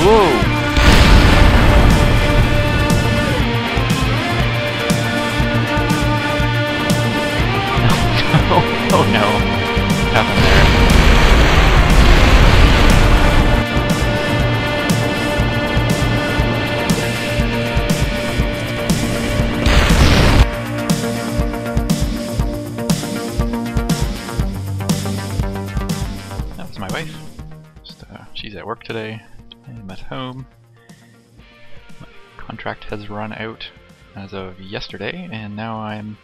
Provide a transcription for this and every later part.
Whoa! Oh no. What happened there? That was my wife. She's at work today. I'm at home. My contract has run out as of yesterday, and now I'm,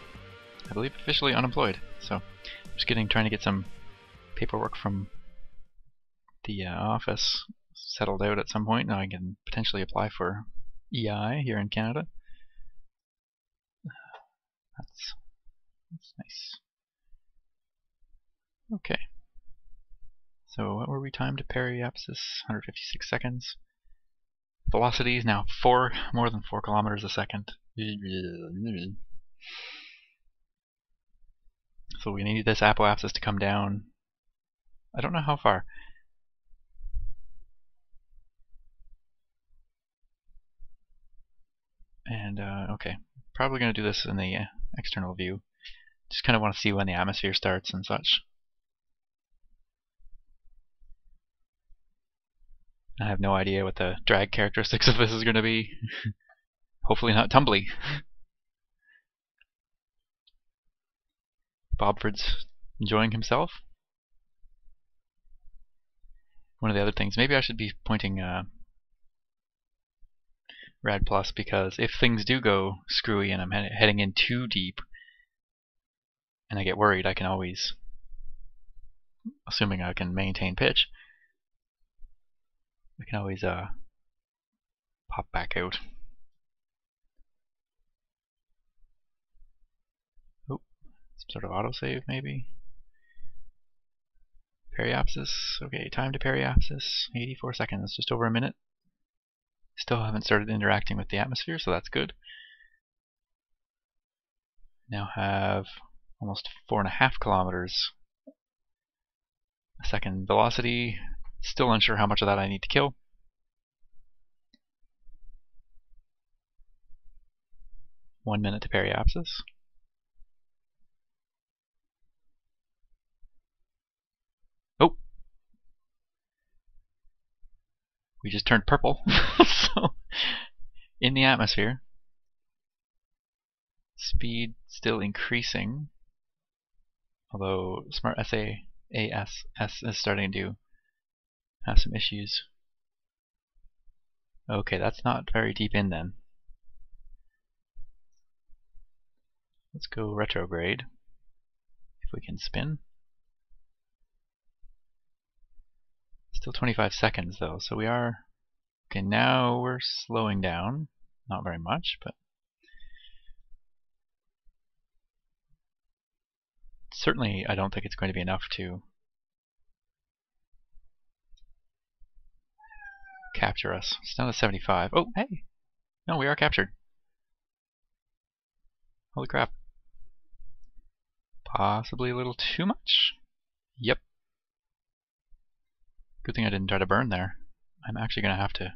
I believe, officially unemployed. So just trying to get some paperwork from the office settled out at some point. Now I can potentially apply for EI here in Canada. That's nice. Okay. So what were we timed to periapsis? 156 seconds. Velocity is now more than 4 kilometers a second. So we need this apoapsis to come down. I don't know how far. And okay, probably going to do this in the external view. Just kind of want to see when the atmosphere starts and such. I have no idea what the drag characteristics of this is going to be. Hopefully not tumbly. Bobford's enjoying himself. One of the other things, maybe I should be pointing Rad Plus, because if things do go screwy and I'm heading in too deep and I get worried, I can always, assuming I can maintain pitch, I can always pop back out. Oh, some sort of autosave maybe. Periapsis. Okay, time to periapsis. 84 seconds, just over a minute. Still haven't started interacting with the atmosphere, so that's good. Now have almost 4.5 kilometers a second velocity. Still unsure how much of that I need to kill. One minute to periapsis. Oh! We just turned purple. So, in the atmosphere. Speed still increasing. Although Smart SAAS is starting to have some issues. Okay, that's not very deep in then. Let's go retrograde, if we can spin. Still 25 seconds though, so we are... Okay, now we're slowing down. Not very much, but... Certainly I don't think it's going to be enough to capture us. It's down to 75. Oh, hey! No, we are captured. Holy crap. Possibly a little too much? Yep. Good thing I didn't try to burn there. I'm actually going to have to...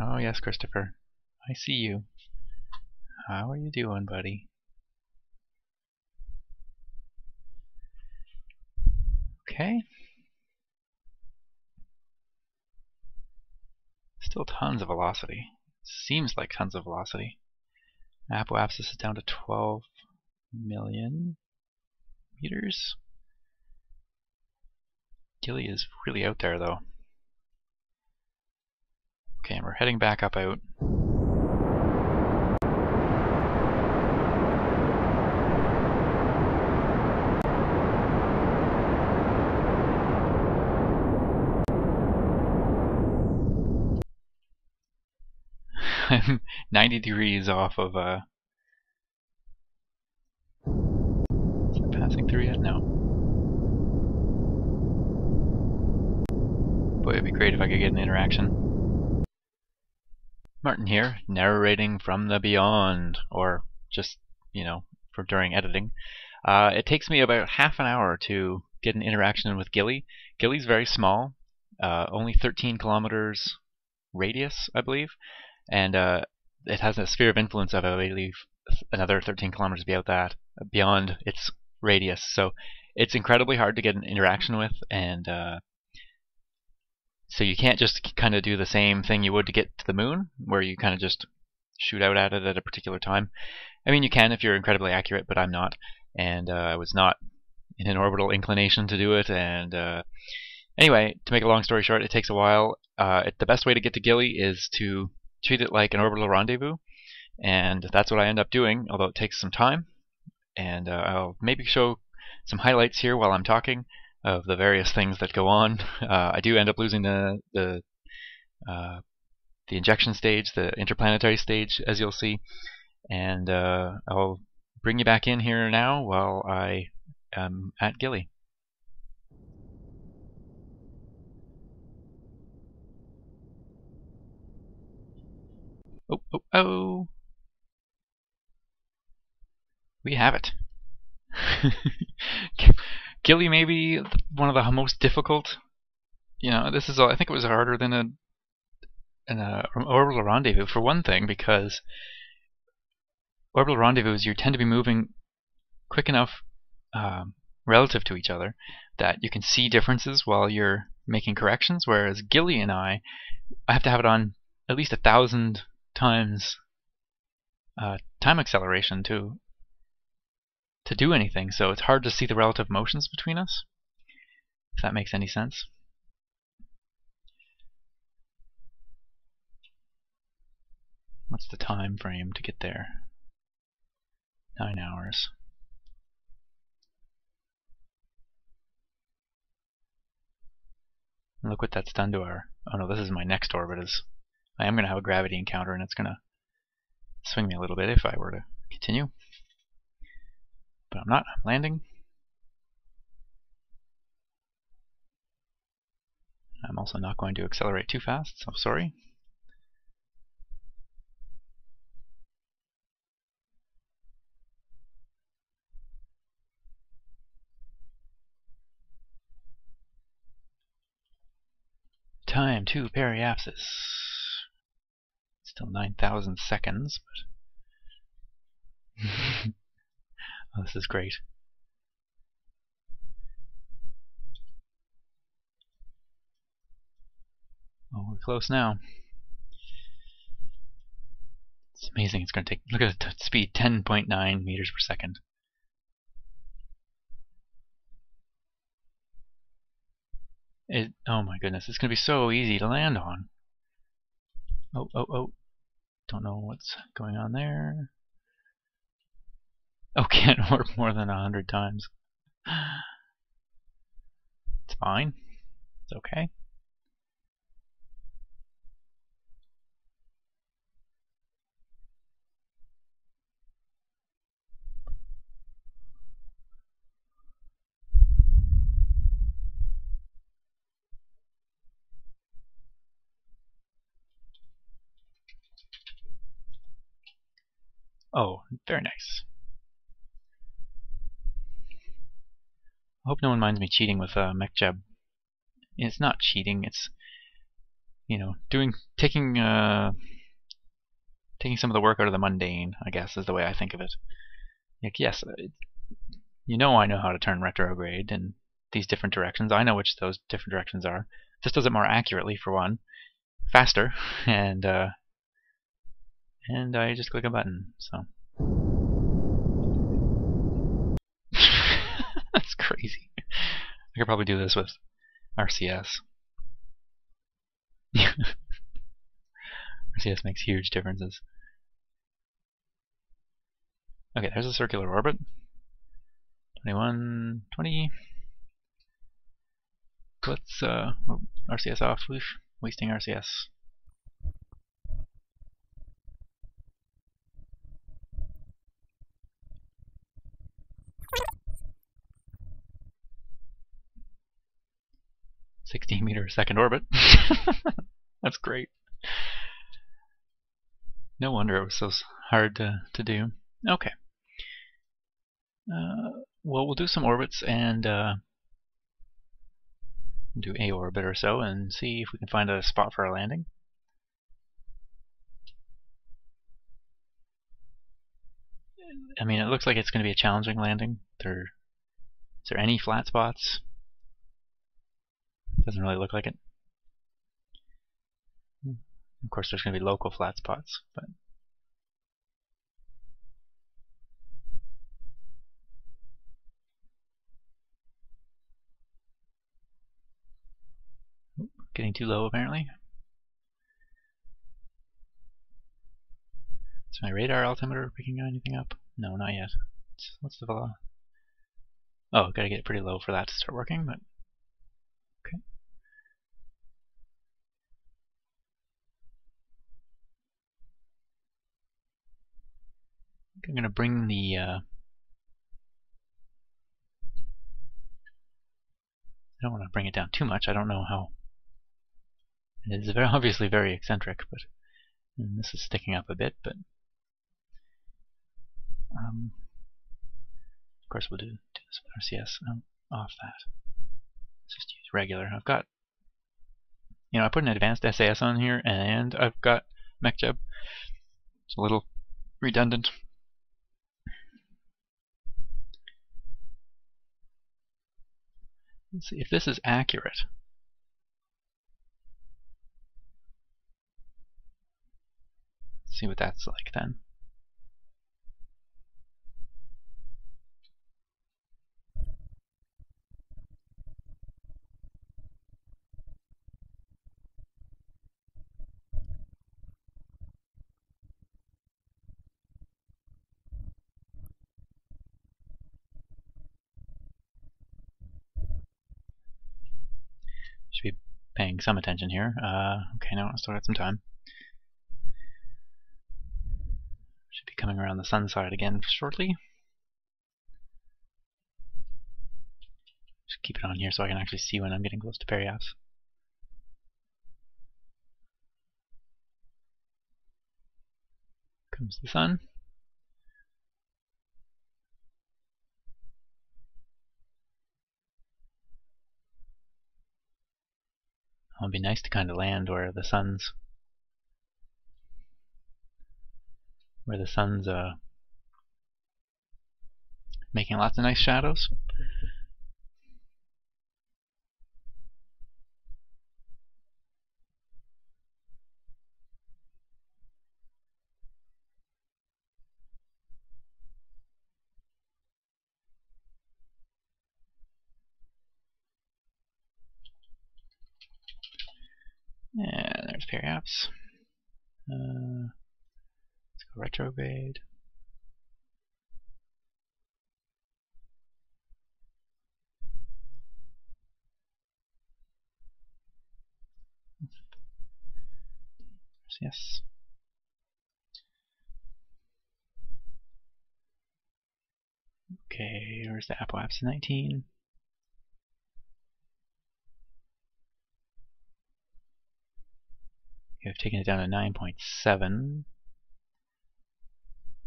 Oh yes, Christopher. I see you. How are you doing, buddy? Okay. Still tons of velocity. Seems like tons of velocity. Apoapsis is down to 12 million meters. Gilly is really out there though. Okay, and we're heading back up out. I'm 90 degrees off of is it passing through yet? No. Boy, it'd be great if I could get an interaction. Martin here, narrating from the beyond, or just, you know, for during editing. It takes me about half an hour to get an interaction with Gilly. Gilly's very small, only 13 kilometers radius, I believe, and it has a sphere of influence of, I believe, another 13 kilometers beyond its radius. So it's incredibly hard to get an interaction with, and so you can't just kind of do the same thing you would to get to the moon, where you kind of just shoot out at it at a particular time. I mean, you can if you're incredibly accurate, but I'm not, and I was not in an orbital inclination to do it. And anyway, to make a long story short, it takes a while. The best way to get to Gilly is to treat it like an orbital rendezvous, and that's what I end up doing, although it takes some time. And I'll maybe show some highlights here while I'm talking of the various things that go on. I do end up losing the injection stage, the interplanetary stage, as you'll see, and I'll bring you back in here now while I am at Gilly. Oh, oh, oh! We have it. Gilly may be one of the most difficult. This is. I think it was harder than an orbital rendezvous, for one thing, because orbital rendezvous you tend to be moving quick enough relative to each other that you can see differences while you're making corrections, whereas Gilly and I have to have it on at least 1,000 times time acceleration to do anything, so it's hard to see the relative motions between us, if that makes any sense. What's the time frame to get there? 9 hours. And look what that's done to our... Oh no, this is my next orbit. I am going to have a gravity encounter, and it's going to swing me a little bit if I were to continue. But I'm not. I'm landing. I'm also not going to accelerate too fast, so sorry. Time to periapsis. Still 9,000 seconds, but oh, this is great. Oh, we're close now. It's amazing. It's going to take. Look at the speed, 10.9 meters per second. Oh my goodness, it's going to be so easy to land on. Oh, oh, oh. Don't know what's going on there. Oh, can't warp more than 100 times. It's fine. It's okay. Oh, very nice. I hope no one minds me cheating with MechJeb. It's not cheating. It's taking some of the work out of the mundane, I guess, is the way I think of it. Like, yes, I know how to turn retrograde in these different directions. I know which those different directions are. This does it more accurately, for one, faster, and I just click a button. So that's crazy. I could probably do this with RCS. RCS makes huge differences. Okay, there's a circular orbit. 21, 20. Let's RCS off. Oof, wasting RCS. -meter-a-second orbit. That's great. No wonder it was so hard to do. Okay. Well, we'll do some orbits, and do a orbit or so and see if we can find a spot for our landing. I mean, it looks like it's going to be a challenging landing. Is there any flat spots? Doesn't really look like it. Of course, there's going to be local flat spots, but getting too low apparently. Is my radar altimeter picking anything up? No, not yet. What's the velocity? Oh, gotta get it pretty low for that to start working, but okay. I'm gonna bring the I don't want to bring it down too much. I don't know how. It is obviously very eccentric, but and this is sticking up a bit. But of course, we'll do this with RCS off that. Let's just use regular. I've got, I put an advanced SAS on here, and I've got MechJeb. It's a little redundant. Let's see if this is accurate. Let's see what that's like then. Should be paying some attention here. Okay, now let's start at some time. Should be coming around the sun side again shortly. Just keep it on here so I can actually see when I'm getting close to periapse. Comes the sun. It'll be nice to kind of land where the sun's making lots of nice shadows. And there's periapse. Let's go retrograde. Yes. Okay, where's the apoapse? 19. Okay, I've taken it down to 9.7.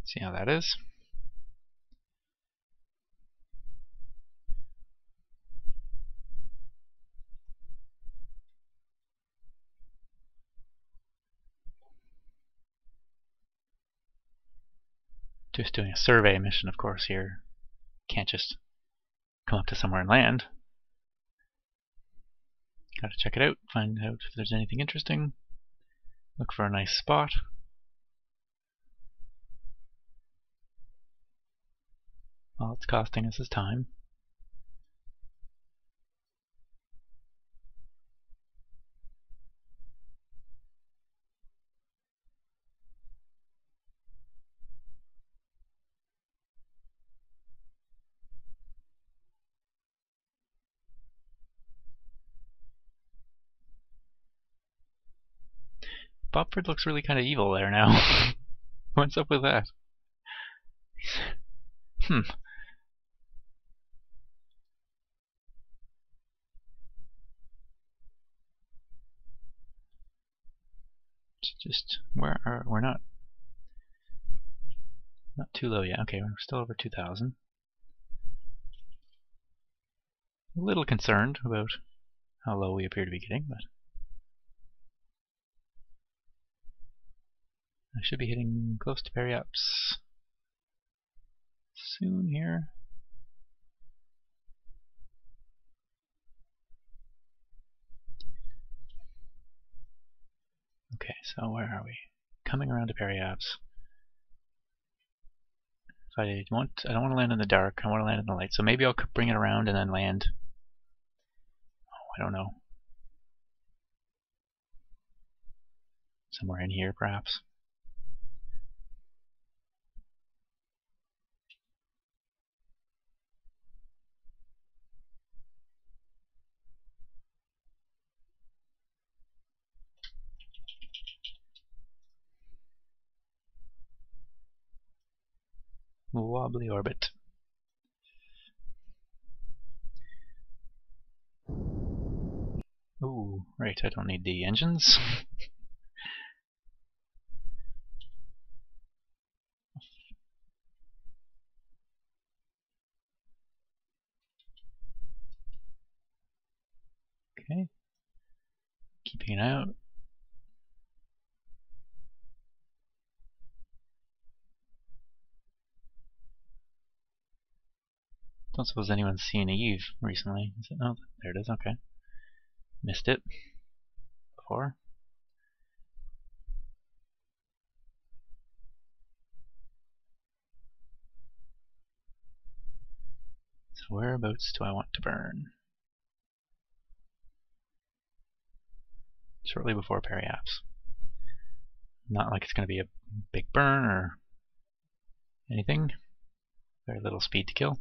See how that is. Just doing a survey mission, of course, here. Can't just come up to somewhere and land. Gotta check it out, find out if there's anything interesting. Look for a nice spot. All it's costing us is time. Bopford looks really kind of evil there now. What's up with that? Just we're not too low yet. Okay, we're still over 2,000. A little concerned about how low we appear to be getting, but I should be hitting close to parry-ups soon here. Okay, so where are we? Coming around to parry-ups. If I don't want to land in the dark, I want to land in the light. So maybe I'll bring it around and then land. Oh, I don't know. Somewhere in here, perhaps. Wobbly orbit. Ooh, right, I don't need the engines. Okay. Keeping it out. Don't suppose anyone's seen Eve recently. Is it? Oh, there it is, okay. Missed it before. So whereabouts do I want to burn? Shortly before parry-ups. Not like it's going to be a big burn or anything. Very little speed to kill.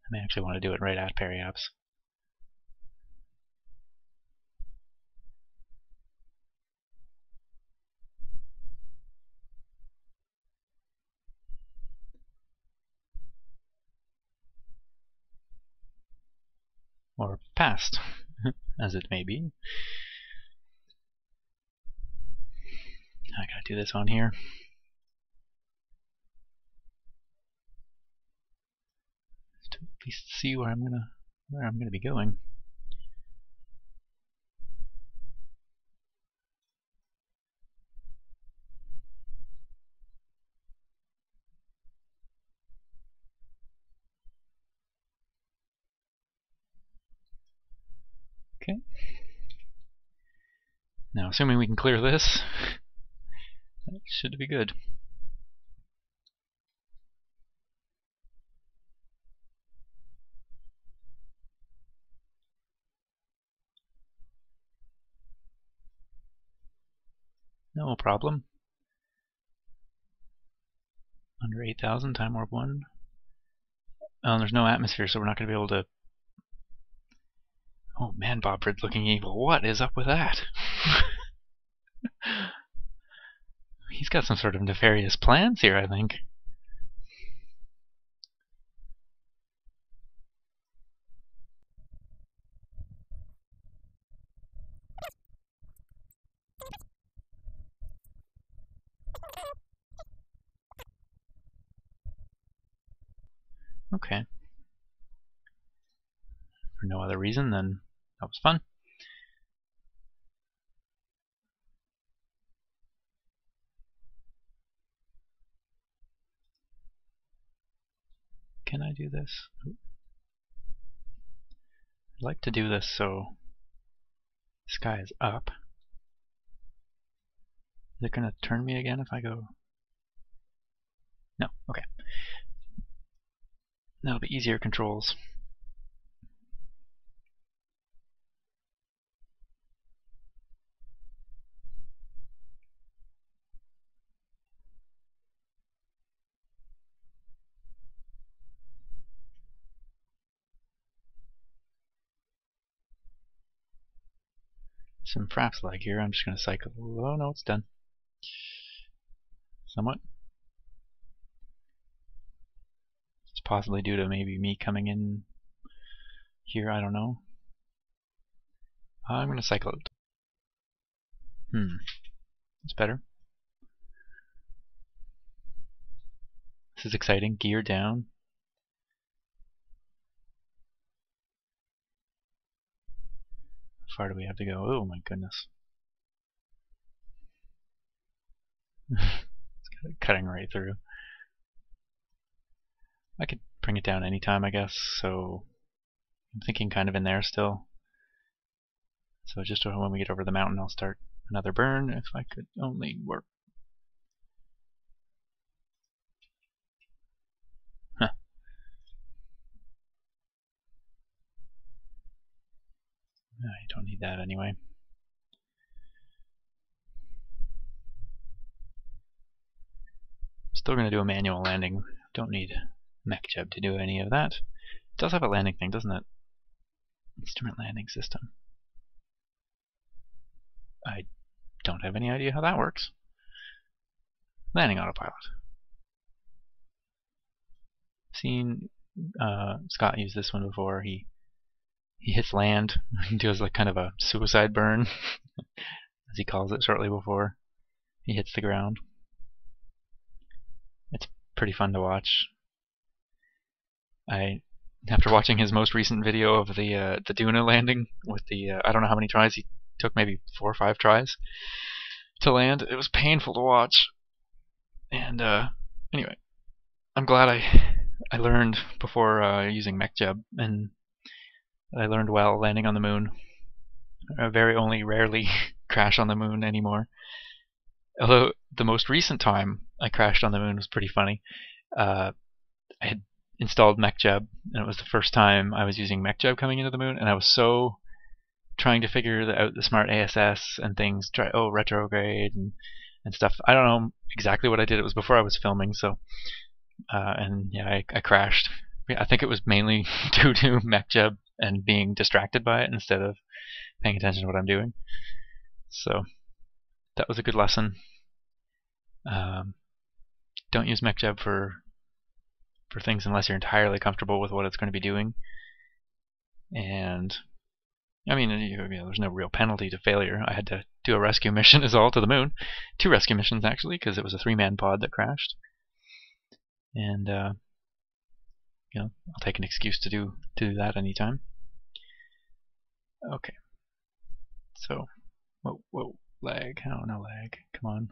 I may actually want to do it right at parry-ups. Or past, as it may be. I gotta do this on here. To at least see where I'm gonna be going. Okay. Now, assuming we can clear this, that should be good. No problem. Under 8,000, time warp 1. Oh, and there's no atmosphere, so we're not going to be able to... Oh man, Bobford's looking evil. What is up with that? He's got some sort of nefarious plans here, I think. Okay. For no other reason than that was fun. Can I do this? I'd like to do this so the sky is up. Is it going to turn me again if I go... No, okay. That'll be easier controls. Some fraps lag here. I'm just going to cycle. Oh no, it's done. Somewhat. It's possibly due to maybe me coming in here, I don't know. I'm going to cycle it. That's better. This is exciting. Gear down. How far do we have to go? Oh my goodness. It's cutting right through. I could bring it down anytime, I guess, so I'm thinking kind of in there still. So just when we get over the mountain, I'll start another burn if I could only work. Huh. I don't need that anyway. Still going to do a manual landing. Don't need MechJeb to do any of that. It does have a landing thing, doesn't it? Instrument landing system. I don't have any idea how that works. Landing autopilot. I've seen Scott use this one before. He hits land. He does like kind of a suicide burn, as he calls it, shortly before he hits the ground. It's pretty fun to watch. After watching his most recent video of the Duna landing with the I don't know how many tries he took, maybe 4 or 5 tries to land. It was painful to watch. And anyway, I'm glad I learned before using MechJeb, and I learned well landing on the moon. I very only rarely crash on the moon anymore. Although the most recent time I crashed on the moon was pretty funny. I had installed MechJeb, and it was the first time I was using MechJeb coming into the moon, and I was so trying to figure out the smart ASS and things, retrograde and stuff. I don't know exactly what I did. It was before I was filming, so and yeah, I crashed. I think it was mainly due to MechJeb and being distracted by it instead of paying attention to what I'm doing. So that was a good lesson. Don't use MechJeb for things unless you're entirely comfortable with what it's going to be doing. And I mean, there's no real penalty to failure. I had to do a rescue mission is all to the moon. 2 rescue missions actually, because it was a 3-man pod that crashed. And I'll take an excuse to do that anytime. Okay. So, whoa, lag. Oh, no lag. Come on.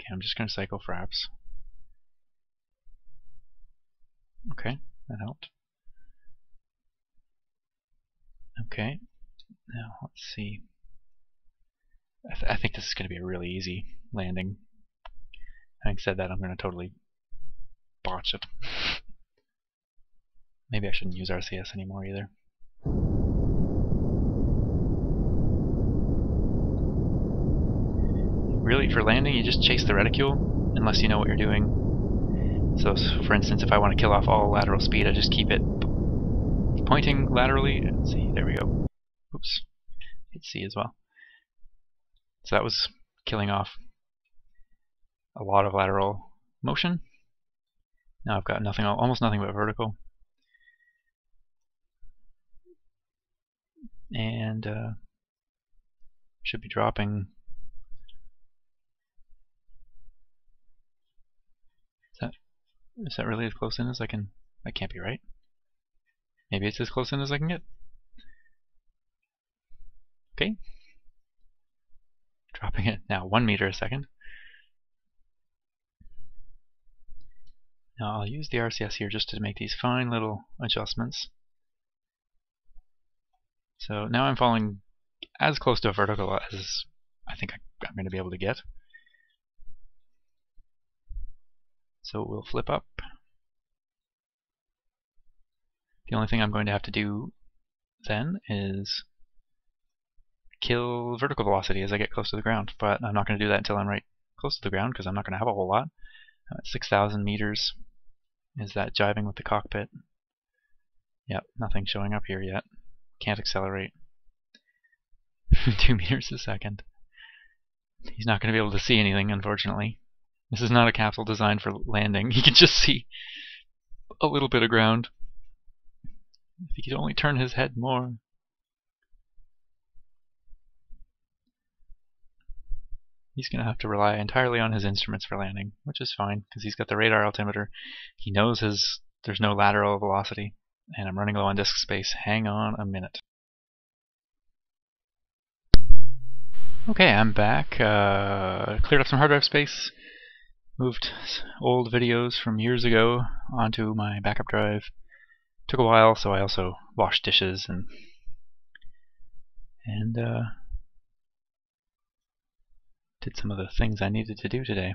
Okay, I'm just going to cycle fraps. Okay, that helped. Okay, now let's see. I think this is going to be a really easy landing. Having said that, I'm going to totally botch it. Maybe I shouldn't use RCS anymore either. Really, for landing, you just chase the reticule, unless you know what you're doing. So for instance, if I want to kill off all lateral speed, I just keep it pointing laterally. Let's see, there we go. Oops, hit C as well. So that was killing off a lot of lateral motion. Now I've got nothing, almost nothing but vertical. And should be dropping. Is that really as close in as I can? That can't be right. Maybe it's as close in as I can get. Okay. Dropping it now 1 meter a second. Now I'll use the RCS here just to make these fine little adjustments. So now I'm falling as close to vertical as I think I'm going to be able to get. So we'll flip up. The only thing I'm going to have to do then is kill vertical velocity as I get close to the ground, but I'm not going to do that until I'm right close to the ground because I'm not going to have a whole lot. 6,000 meters is that jiving with the cockpit. Yep, nothing showing up here yet. Can't accelerate. 2 meters a second. He's not going to be able to see anything, unfortunately. This is not a capsule designed for landing. He can just see a little bit of ground. If he could only turn his head more. He's going to have to rely entirely on his instruments for landing, which is fine, because he's got the radar altimeter. He knows there's no lateral velocity, and I'm running low on disk space. Hang on a minute. Okay, I'm back. Cleared up some hard drive space. Moved old videos from years ago onto my backup drive. Took a while, so I also washed dishes and did some of the things I needed to do today.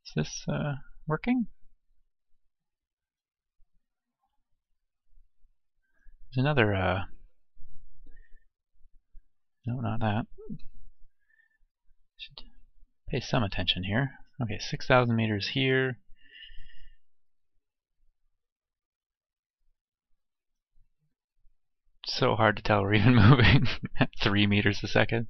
Is this working? There's another no, not that. Should pay some attention here. Okay, 6,000 meters here. So hard to tell we're even moving at 3 meters a second.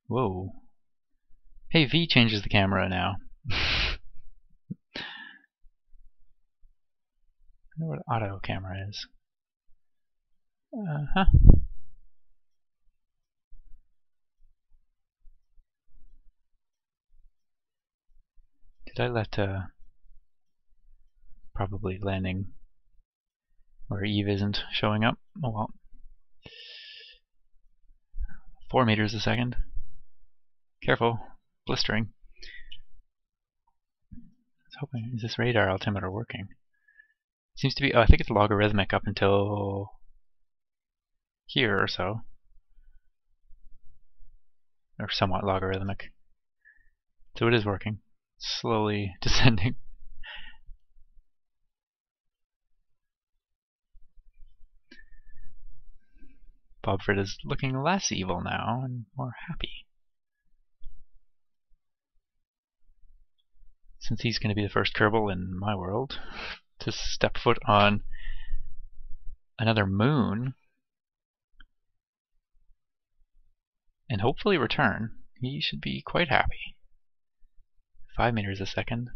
Whoa. Hey, V changes the camera now. I wonder what auto camera is. Huh. Did I let probably landing where Eve isn't showing up? Oh well. 4 meters a second. Careful, blistering. I was hoping, is this radar altimeter working? It seems to be, oh, I think it's logarithmic up until here or so. Or somewhat logarithmic. So it is working. Slowly descending. Bobford is looking less evil now and more happy. Since he's going to be the first Kerbal in my world to step foot on another moon and hopefully return, he should be quite happy. 5 meters a second.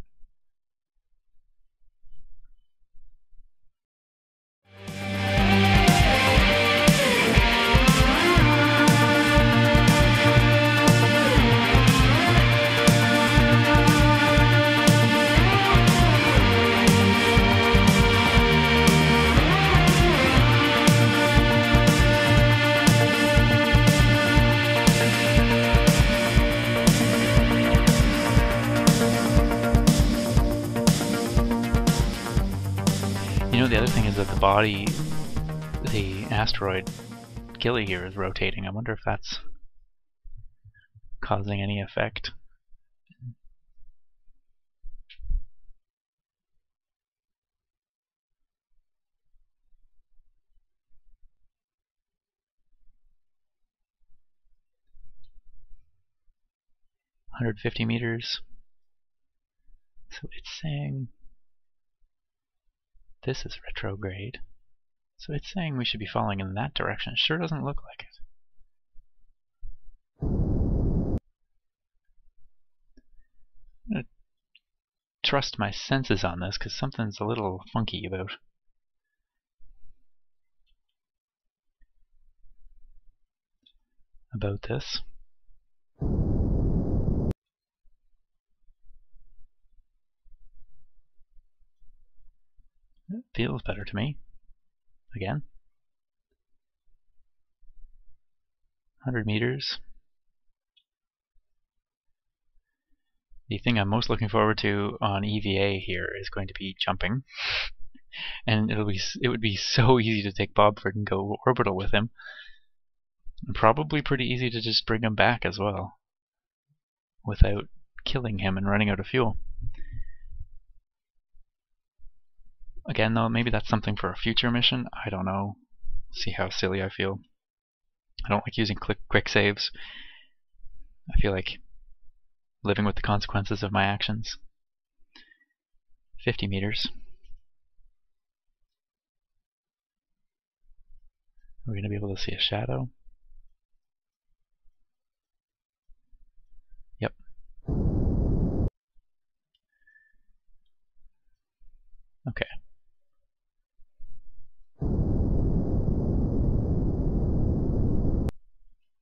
You know, the other thing is that the body, the asteroid Gilly here is rotating. I wonder if that's causing any effect. $150 meters. So it's saying this is retrograde. So it's saying we should be falling in that direction. It sure doesn't look like it. I'm going to trust my senses on this because something's a little funky about this. It feels better to me. Again. 100 meters. The thing I'm most looking forward to on EVA here is going to be jumping. And it would be so easy to take Bobford and go orbital with him. And probably pretty easy to just bring him back as well. Without killing him and running out of fuel. Again though, maybe that's something for a future mission. I don't know. See how silly I feel. I don't like using quick saves. I feel like living with the consequences of my actions. 50 meters. Are we going to be able to see a shadow? Yep. Okay.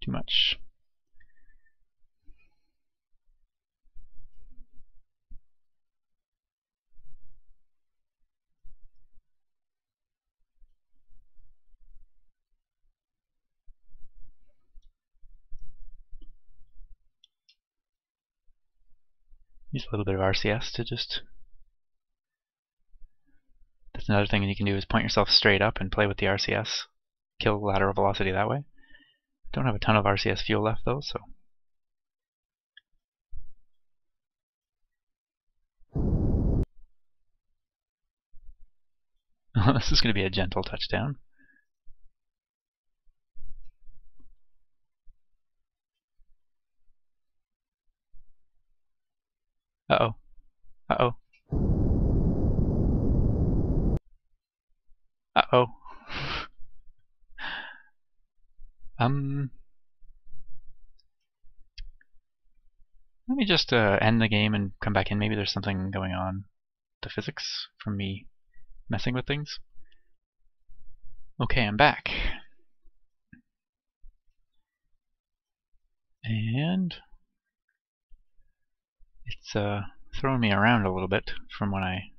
Too much. Use a little bit of RCS to just... That's another thing you can do is point yourself straight up and play with the RCS. Kill lateral velocity that way. Don't have a ton of RCS fuel left though, so... This is going to be a gentle touchdown. Uh-oh. Uh-oh. Uh-oh. Let me just end the game and come back in. Maybe there's something going on. The physics from me messing with things. Okay, I'm back. And it's throwing me around a little bit from when I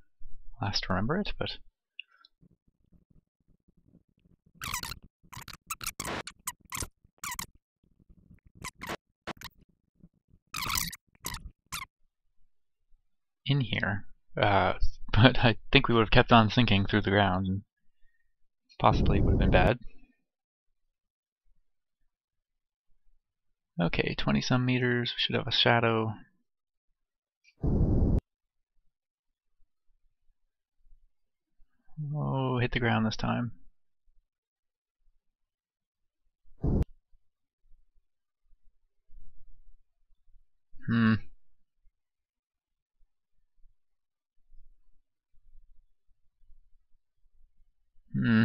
last remember it, but... in here. But I think we would have kept on sinking through the ground, and possibly would have been bad. Okay, 20-some meters. We should have a shadow. Oh, hit the ground this time. Hmm. Hmm.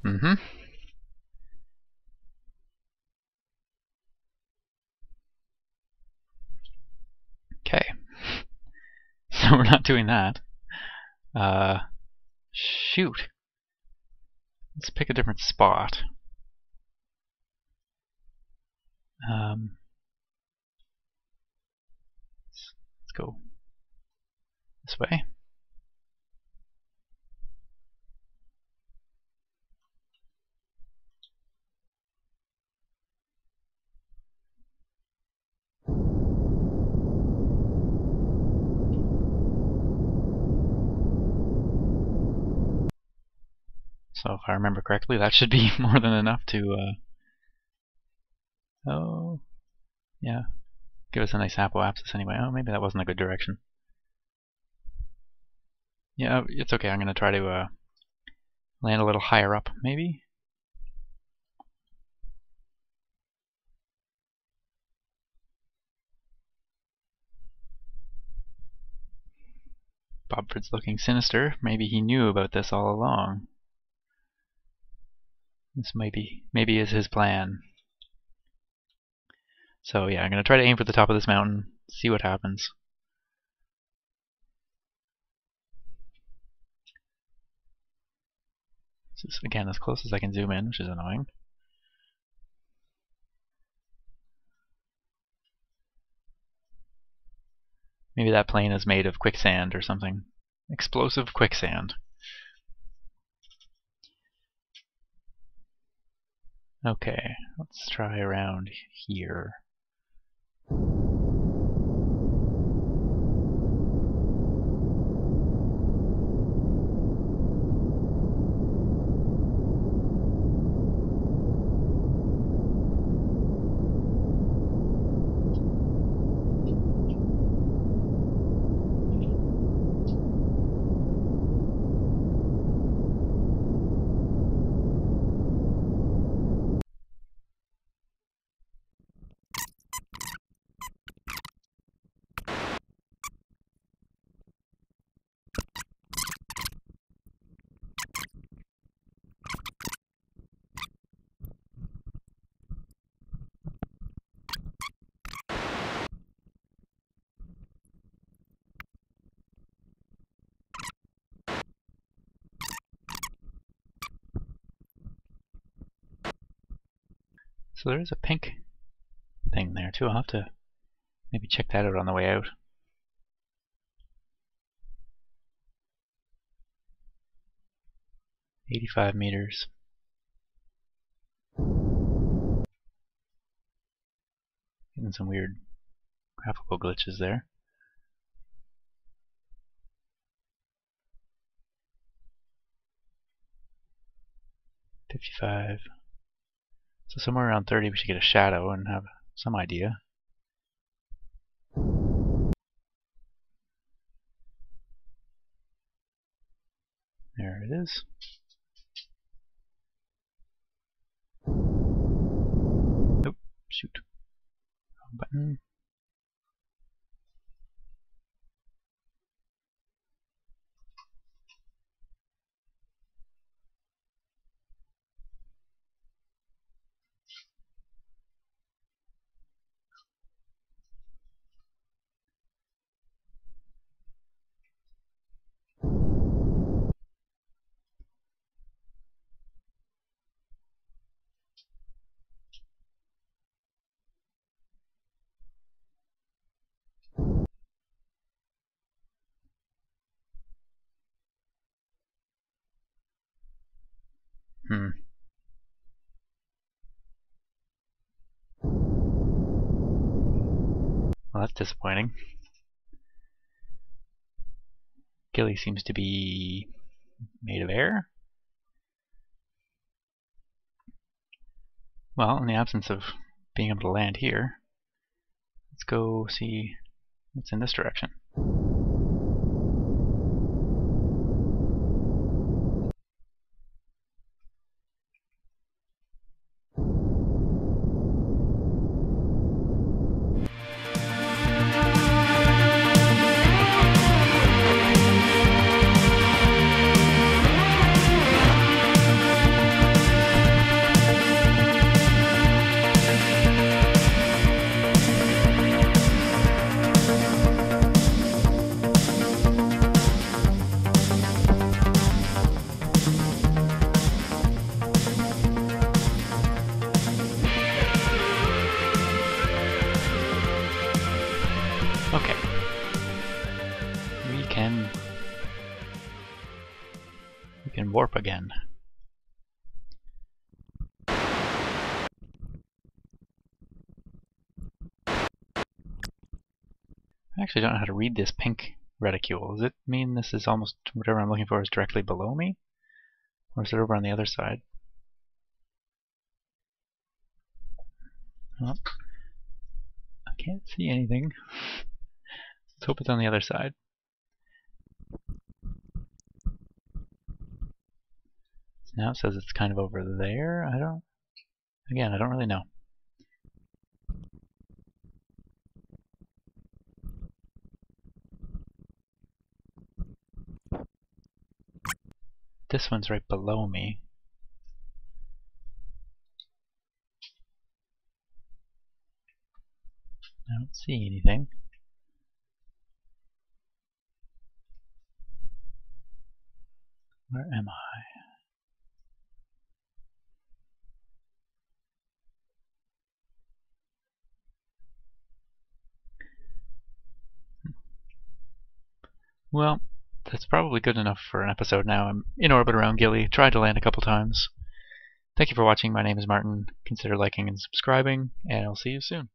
Mm-hmm. Okay. So we're not doing that. Shoot. Let's pick a different spot. Let's go this way. So if I remember correctly, that should be more than enough to, oh, yeah, give us a nice apoapsis anyway. Oh, maybe that wasn't a good direction. Yeah, it's okay. I'm going to try to land a little higher up, maybe? Bobford's looking sinister. Maybe he knew about this all along. This maybe is his plan. So yeah, I'm going to try to aim for the top of this mountain, see what happens. This is, again, as close as I can zoom in, which is annoying. Maybe that plane is made of quicksand or something. Explosive quicksand. Okay, let's try around here. So there is a pink thing there too. I'll have to maybe check that out on the way out. $85 meters. Getting some weird graphical glitches there. $55. So somewhere around 30 we should get a shadow and have some idea. There it is. Nope, shoot. Wrong button. Well, that's disappointing. Gilly seems to be made of air. Well, in the absence of being able to land here, let's go see what's in this direction. Okay. We can warp again. I actually don't know how to read this pink reticule. Does it mean this is almost whatever I'm looking for is directly below me? Or is it over on the other side? Well, I can't see anything. Let's hope it's on the other side. So now it says it's kind of over there. I don't really know. This one's right below me. I don't see anything. Where am I? Well, that's probably good enough for an episode now. I'm in orbit around Gilly, tried to land a couple times. Thank you for watching. My name is Martin. Consider liking and subscribing, and I'll see you soon.